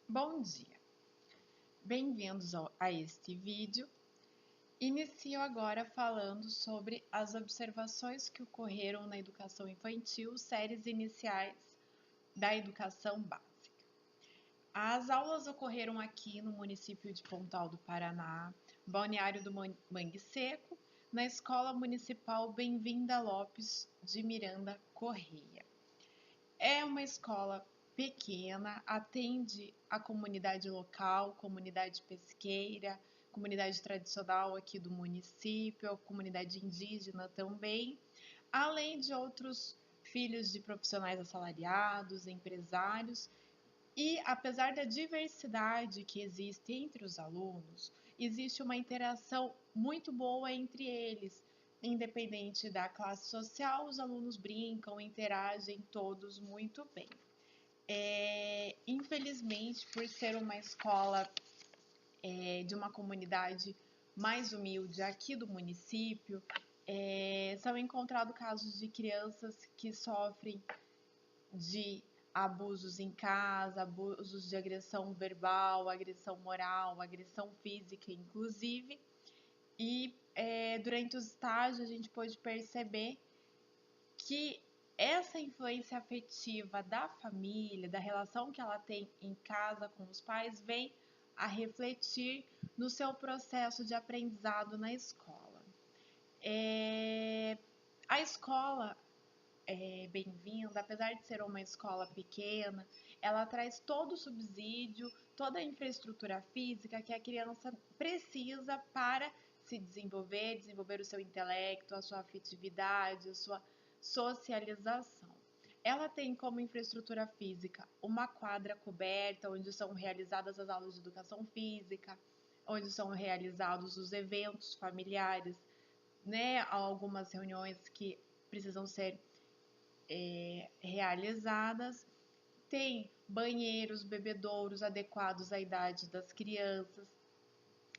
Bom dia, bem-vindos a este vídeo. Inicio agora falando sobre as observações que ocorreram na educação infantil, séries iniciais da educação básica. As aulas ocorreram aqui no município de Pontal do Paraná, Balneário do Mangue Seco, na Escola Municipal Bem-vinda Lopes de Miranda Correia. É uma escola pequena, atende a comunidade local, comunidade pesqueira, comunidade tradicional aqui do município, a comunidade indígena também, além de outros filhos de profissionais assalariados, empresários. E apesar da diversidade que existe entre os alunos, existe uma interação muito boa entre eles. Independente da classe social, os alunos brincam, interagem todos muito bem. Infelizmente, por ser uma escola de uma comunidade mais humilde aqui do município, são encontrados casos de crianças que sofrem de abusos em casa, abusos de agressão verbal, agressão moral, agressão física, inclusive. E durante os estágios a gente pôde perceber que essa influência afetiva da família, da relação que ela tem em casa com os pais, vem a refletir no seu processo de aprendizado na escola. A escola bem-vinda, apesar de ser uma escola pequena, ela traz todo o subsídio, toda a infraestrutura física que a criança precisa para se desenvolver, desenvolver o seu intelecto, a sua afetividade, a sua socialização. Ela tem como infraestrutura física uma quadra coberta, onde são realizadas as aulas de educação física, onde são realizados os eventos familiares, né? Algumas reuniões que precisam ser realizadas. Tem banheiros, bebedouros adequados à idade das crianças.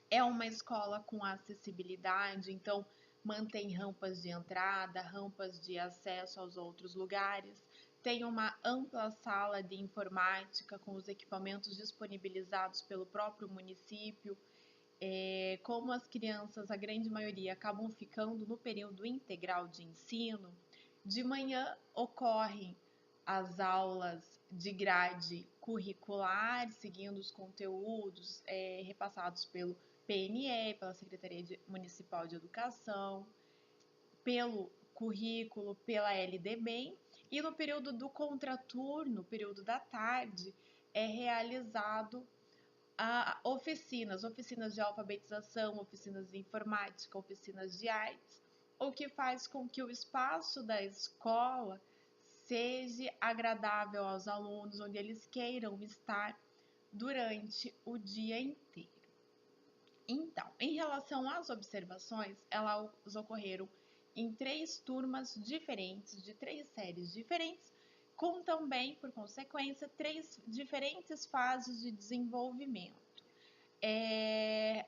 É uma escola com acessibilidade, então mantém rampas de entrada, rampas de acesso aos outros lugares. Tem uma ampla sala de informática com os equipamentos disponibilizados pelo próprio município. Como as crianças, a grande maioria, acabam ficando no período integral de ensino, de manhã ocorrem as aulas de grade curricular, seguindo os conteúdos repassados pelo PNE, pela Secretaria Municipal de Educação, pelo currículo, pela LDBEM, e no período do contraturno, período da tarde, é realizado oficinas de alfabetização, oficinas de informática, oficinas de artes, o que faz com que o espaço da escola seja agradável aos alunos, onde eles queiram estar durante o dia inteiro. Então, em relação às observações, elas ocorreram em 3 turmas diferentes, de 3 séries diferentes, com também, por consequência, 3 diferentes fases de desenvolvimento.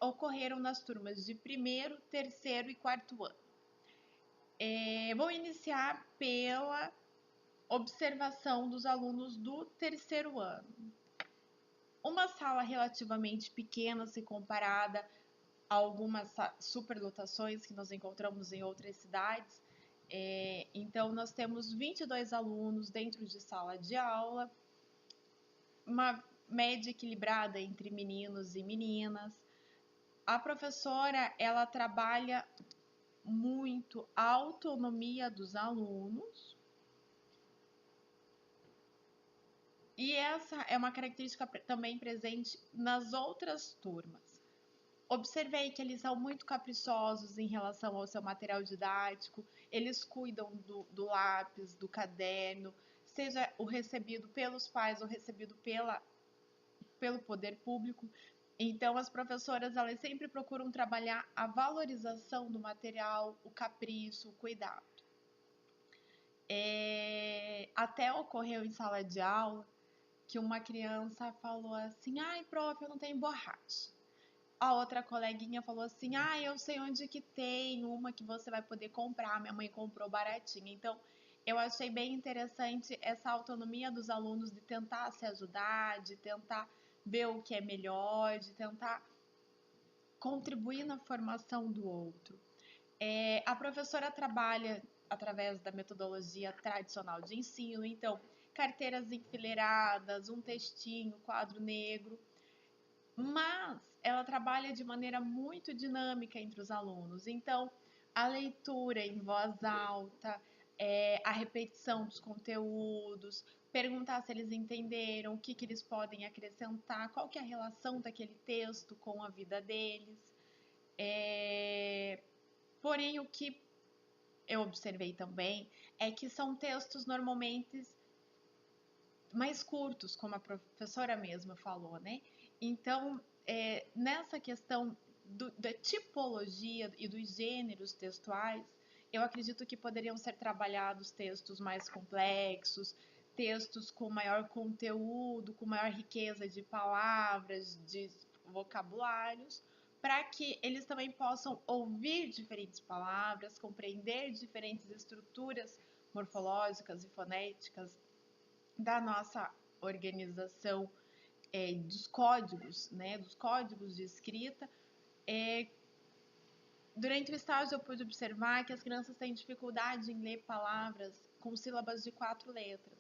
Ocorreram nas turmas de 1º, 3º e 4º ano. Vou iniciar pela observação dos alunos do 3º ano. Uma sala relativamente pequena se comparada a algumas superlotações que nós encontramos em outras cidades. Então, nós temos 22 alunos dentro de sala de aula, uma média equilibrada entre meninos e meninas. A professora, ela trabalha muito a autonomia dos alunos, e essa é uma característica também presente nas outras turmas. Observei que eles são muito caprichosos em relação ao seu material didático, eles cuidam do lápis, do caderno, seja o recebido pelos pais ou recebido pelo poder público. Então, as professoras, elas sempre procuram trabalhar a valorização do material, o capricho, o cuidado. Até ocorreu em sala de aula que uma criança falou assim: ai, prof, eu não tenho borracha. A outra coleguinha falou assim: ah, eu sei onde que tem uma que você vai poder comprar, minha mãe comprou baratinha. Então, eu achei bem interessante essa autonomia dos alunos de tentar se ajudar, de tentar ver o que é melhor, de tentar contribuir na formação do outro. A professora trabalha através da metodologia tradicional de ensino, então, carteiras enfileiradas, um textinho, quadro negro, mas ela trabalha de maneira muito dinâmica entre os alunos. Então, a leitura em voz alta, a repetição dos conteúdos, perguntar se eles entenderam, o que eles podem acrescentar, qual que é a relação daquele texto com a vida deles. Porém, o que eu observei também é que são textos normalmente mais curtos, como a professora mesma falou, né? Então, nessa questão da tipologia e dos gêneros textuais, eu acredito que poderiam ser trabalhados textos mais complexos, textos com maior conteúdo, com maior riqueza de palavras, de vocabulários, para que eles também possam ouvir diferentes palavras, compreender diferentes estruturas morfológicas e fonéticas da nossa organização, dos códigos, né, dos códigos de escrita. Durante o estágio eu pude observar que as crianças têm dificuldade em ler palavras com sílabas de 4 letras.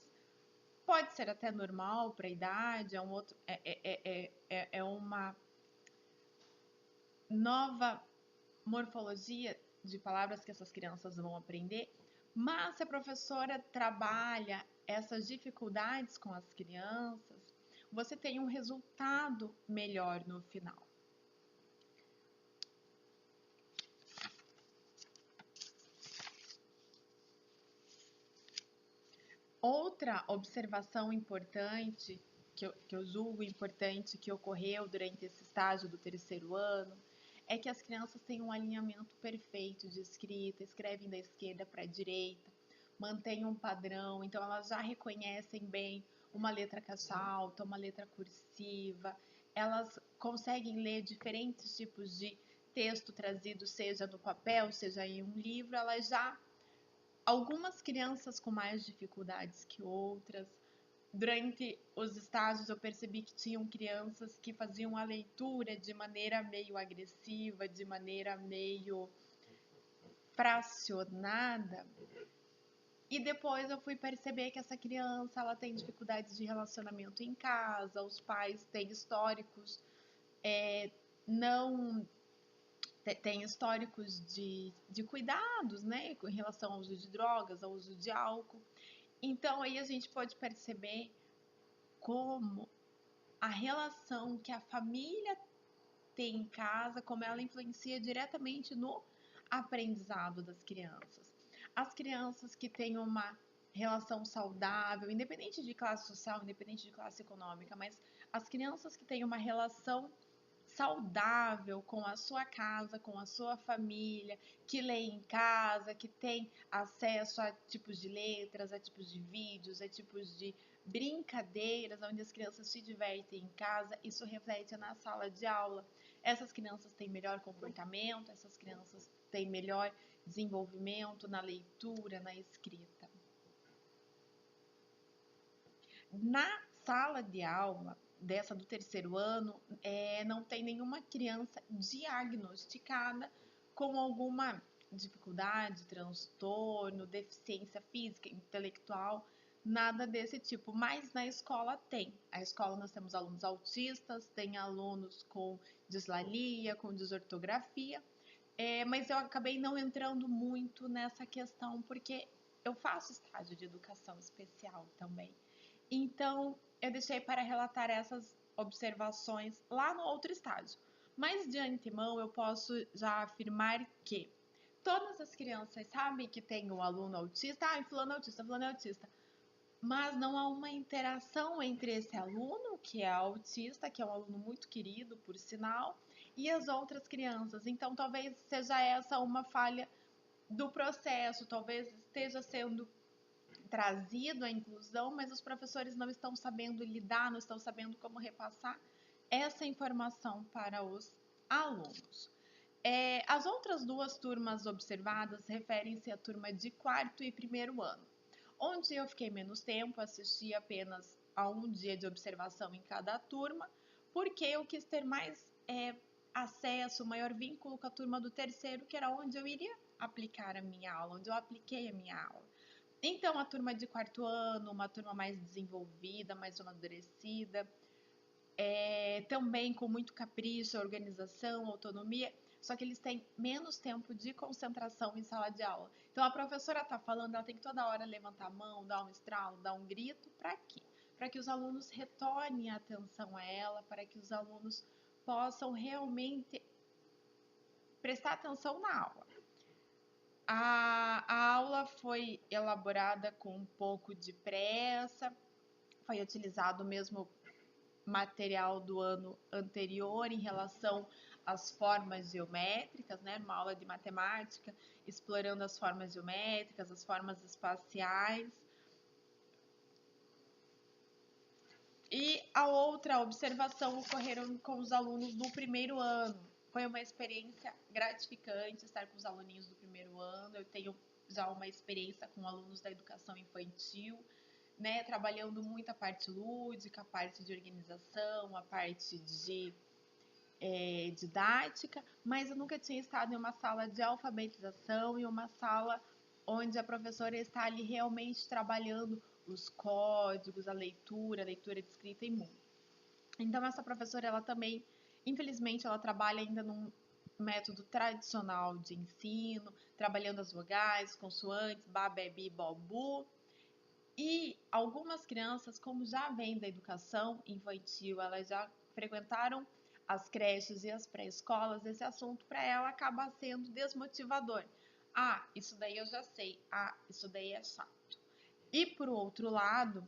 Pode ser até normal para a idade, é uma nova morfologia de palavras que essas crianças vão aprender, mas se a professora trabalha essas dificuldades com as crianças, você tem um resultado melhor no final. Outra observação importante, que eu julgo importante, que ocorreu durante esse estágio do terceiro ano, é que as crianças têm um alinhamento perfeito de escrita, escrevem da esquerda para a direita, mantêm um padrão, então elas já reconhecem bem uma letra caixa alta, uma letra cursiva, elas conseguem ler diferentes tipos de texto trazido, seja no papel, seja em um livro, elas já... Algumas crianças com mais dificuldades que outras. Durante os estágios eu percebi que tinham crianças que faziam a leitura de maneira meio agressiva, de maneira meio fracionada. E depois eu fui perceber que essa criança ela tem dificuldades de relacionamento em casa, os pais têm históricos não tem históricos de cuidados, né, em relação ao uso de drogas, ao uso de álcool. Então aí a gente pode perceber como a relação que a família tem em casa, como ela influencia diretamente no aprendizado das crianças. As crianças que têm uma relação saudável, independente de classe social, independente de classe econômica, mas as crianças que têm uma relação saudável com a sua casa, com a sua família, que lê em casa, que tem acesso a tipos de letras, a tipos de vídeos, a tipos de brincadeiras, onde as crianças se divertem em casa, isso reflete na sala de aula. Essas crianças têm melhor comportamento, essas crianças têm melhor desenvolvimento na leitura, na escrita. Na sala de aula, dessa do terceiro ano, não tem nenhuma criança diagnosticada com alguma dificuldade, transtorno, deficiência física, intelectual, nada desse tipo. Mas na escola tem. A escola nós temos alunos autistas, tem alunos com dislalia, com desortografia, mas eu acabei não entrando muito nessa questão porque eu faço estágio de educação especial também. Então, eu deixei para relatar essas observações lá no outro estágio. Mas de antemão, eu posso já afirmar que todas as crianças sabem que tem um aluno autista, fulano é autista, fulano é autista. Mas não há uma interação entre esse aluno, que é autista, que é um aluno muito querido, por sinal, e as outras crianças. Então, talvez seja essa uma falha do processo, talvez esteja sendo trazido a inclusão, mas os professores não estão sabendo lidar, não estão sabendo como repassar essa informação para os alunos. As outras duas turmas observadas referem-se à turma de quarto e primeiro ano, onde eu fiquei menos tempo, assisti apenas a um dia de observação em cada turma, porque eu quis ter mais acesso, maior vínculo com a turma do terceiro, que era onde eu iria aplicar a minha aula, onde eu apliquei a minha aula. Então, a turma de quarto ano, uma turma mais desenvolvida, mais amadurecida, também com muito capricho, organização, autonomia, só que eles têm menos tempo de concentração em sala de aula. Então, a professora está falando, ela tem que toda hora levantar a mão, dar um estralo, dar um grito, para quê? Para que os alunos retornem a atenção a ela, para que os alunos possam realmente prestar atenção na aula. A aula foi elaborada com um pouco de pressa, foi utilizado o mesmo material do ano anterior em relação às formas geométricas, né? Uma aula de matemática, explorando as formas geométricas, as formas espaciais. E a outra observação ocorreram com os alunos do primeiro ano. Foi uma experiência gratificante estar com os aluninhos do primeiro ano. Eu tenho já uma experiência com alunos da educação infantil, né, trabalhando muito a parte lúdica, a parte de organização, a parte de didática, mas eu nunca tinha estado em uma sala de alfabetização e uma sala onde a professora está ali realmente trabalhando os códigos, a leitura de escrita e muito. Então essa professora, ela também, infelizmente, ela trabalha ainda num método tradicional de ensino, trabalhando as vogais, consoantes, ba, be, bi, bo, bu. E algumas crianças, como já vêm da educação infantil, elas já frequentaram as creches e as pré-escolas, esse assunto para ela acaba sendo desmotivador. Ah, isso daí eu já sei. Ah, isso daí é chato. E por outro lado,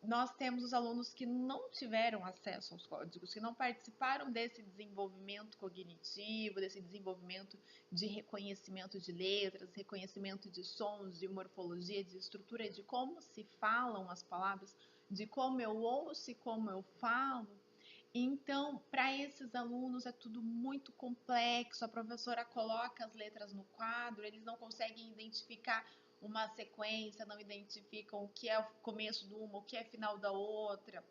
nós temos os alunos que não tiveram acesso aos códigos, que não participaram desse desenvolvimento cognitivo, desse desenvolvimento de reconhecimento de letras, reconhecimento de sons, de morfologia, de estrutura, de como se falam as palavras, de como eu ouço e como eu falo. Então, para esses alunos é tudo muito complexo, a professora coloca as letras no quadro, eles não conseguem identificar uma sequência, não identificam o que é o começo de uma, o que é final da outra.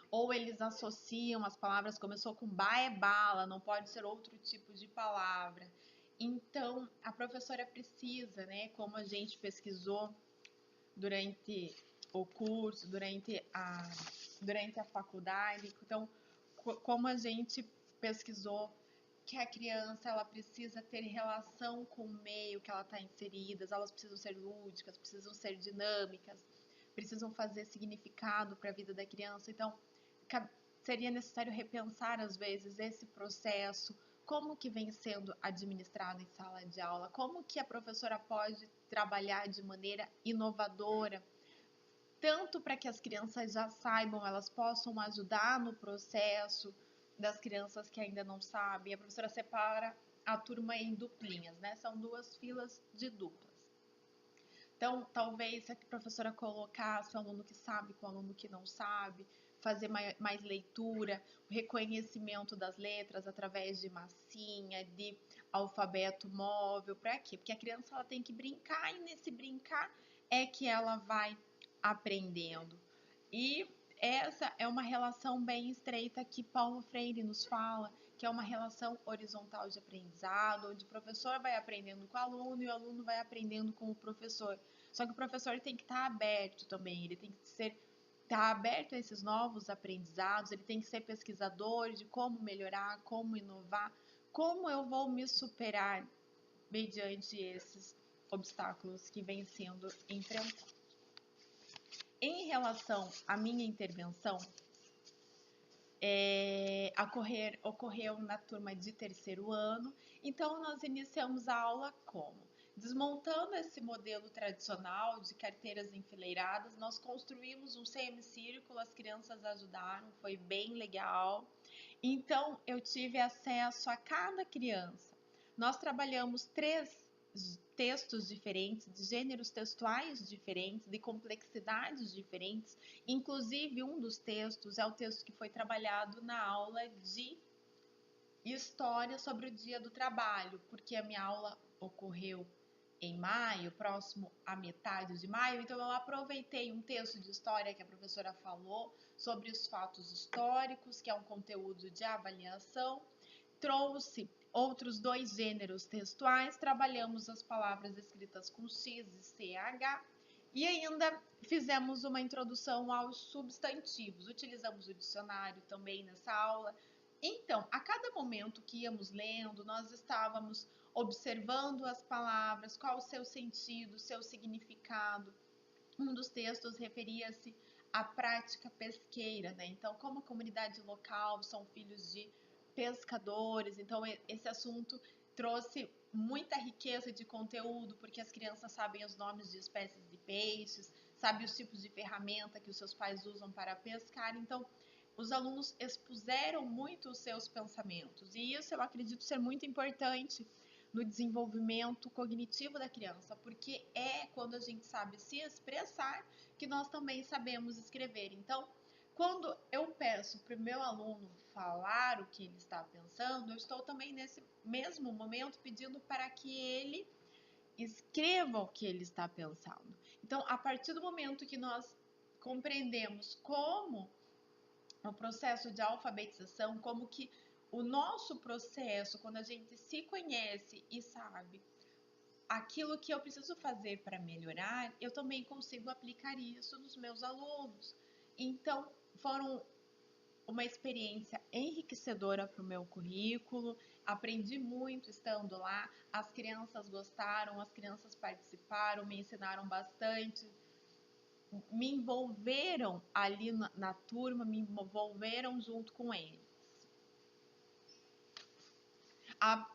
Ou eles associam as palavras, começou com ba é bala, não pode ser outro tipo de palavra. Então, a professora precisa, né, como a gente pesquisou durante o curso, durante a faculdade, então, como a gente pesquisou que a criança, ela precisa ter relação com o meio que ela está inserida, elas precisam ser lúdicas, precisam ser dinâmicas, precisam fazer significado para a vida da criança. Então, seria necessário repensar, às vezes, esse processo, como que vem sendo administrado em sala de aula, como que a professora pode trabalhar de maneira inovadora, tanto para que as crianças já saibam, elas possam ajudar no processo das crianças que ainda não sabem. A professora separa a turma em duplinhas, né? São duas filas de duplas. Então, talvez se a professora colocasse o aluno que sabe com o aluno que não sabe, fazer mais leitura, o reconhecimento das letras através de massinha, de alfabeto móvel, para quê? Porque a criança, ela tem que brincar, e nesse brincar é que ela vai aprendendo. E essa é uma relação bem estreita que Paulo Freire nos fala, que é uma relação horizontal de aprendizado, onde o professor vai aprendendo com o aluno e o aluno vai aprendendo com o professor. Só que o professor tem que estar aberto também, ele tem que estar aberto a esses novos aprendizados, ele tem que ser pesquisador de como melhorar, como inovar, como eu vou me superar mediante esses obstáculos que vêm sendo enfrentados. Em relação à minha intervenção, ocorreu na turma de terceiro ano, então nós iniciamos a aula como? Desmontando esse modelo tradicional de carteiras enfileiradas, nós construímos um semicírculo, as crianças ajudaram, foi bem legal. Então, eu tive acesso a cada criança. Nós trabalhamos 3 textos diferentes, de gêneros textuais diferentes, de complexidades diferentes. Inclusive, um dos textos é o texto que foi trabalhado na aula de História sobre o Dia do Trabalho, porque a minha aula ocorreu em maio, próximo à metade de maio, então eu aproveitei um texto de história que a professora falou sobre os fatos históricos, que é um conteúdo de avaliação, trouxe outros 2 gêneros textuais, trabalhamos as palavras escritas com X e CH e ainda fizemos uma introdução aos substantivos. Utilizamos o dicionário também nessa aula. Então, a cada momento que íamos lendo, nós estávamos observando as palavras, qual o seu sentido, o seu significado. Um dos textos referia-se à prática pesqueira, né? Então, como a comunidade local são filhos de pescadores, então esse assunto trouxe muita riqueza de conteúdo, porque as crianças sabem os nomes de espécies de peixes, sabem os tipos de ferramenta que os seus pais usam para pescar, então os alunos expuseram muito os seus pensamentos, e isso eu acredito ser muito importante no desenvolvimento cognitivo da criança, porque é quando a gente sabe se expressar que nós também sabemos escrever. Então, quando eu peço para o meu aluno falar o que ele está pensando, eu estou também nesse mesmo momento pedindo para que ele escreva o que ele está pensando. Então, a partir do momento que nós compreendemos como o processo de alfabetização, como que o nosso processo, quando a gente se conhece e sabe aquilo que eu preciso fazer para melhorar, eu também consigo aplicar isso nos meus alunos. Então, foram uma experiência enriquecedora para o meu currículo, aprendi muito estando lá, as crianças gostaram, as crianças participaram, me ensinaram bastante, me envolveram ali na turma, me envolveram junto com eles.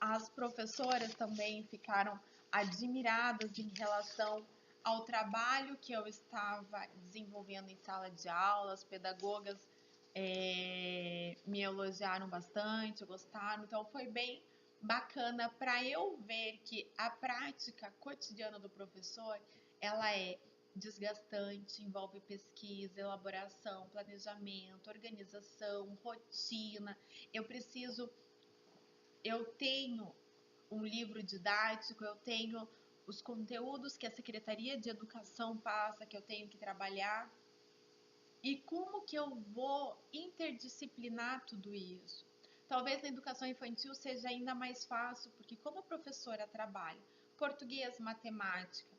As professoras também ficaram admiradas em relação ao trabalho que eu estava desenvolvendo em sala de aula, as pedagogas me elogiaram bastante, gostaram, então foi bem bacana para eu ver que a prática cotidiana do professor, ela é desgastante, envolve pesquisa, elaboração, planejamento, organização, rotina. Eu tenho um livro didático, eu tenho os conteúdos que a Secretaria de Educação passa, que eu tenho que trabalhar. E como que eu vou interdisciplinar tudo isso? Talvez na educação infantil seja ainda mais fácil, porque como a professora trabalha português, matemática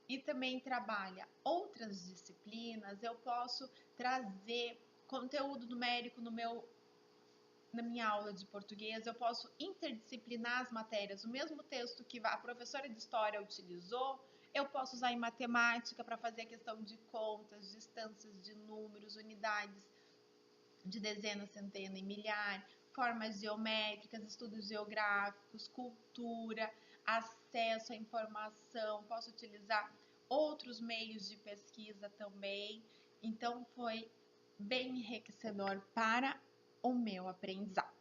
e também trabalha outras disciplinas, eu posso trazer conteúdo numérico na minha aula de português, eu posso interdisciplinar as matérias. O mesmo texto que a professora de história utilizou, eu posso usar em matemática para fazer a questão de contas, distâncias de números, unidades de dezena, centena e milhar, formas geométricas, estudos geográficos, cultura, acesso à informação. Posso utilizar outros meios de pesquisa também. Então, foi bem enriquecedor para o meu aprendizado.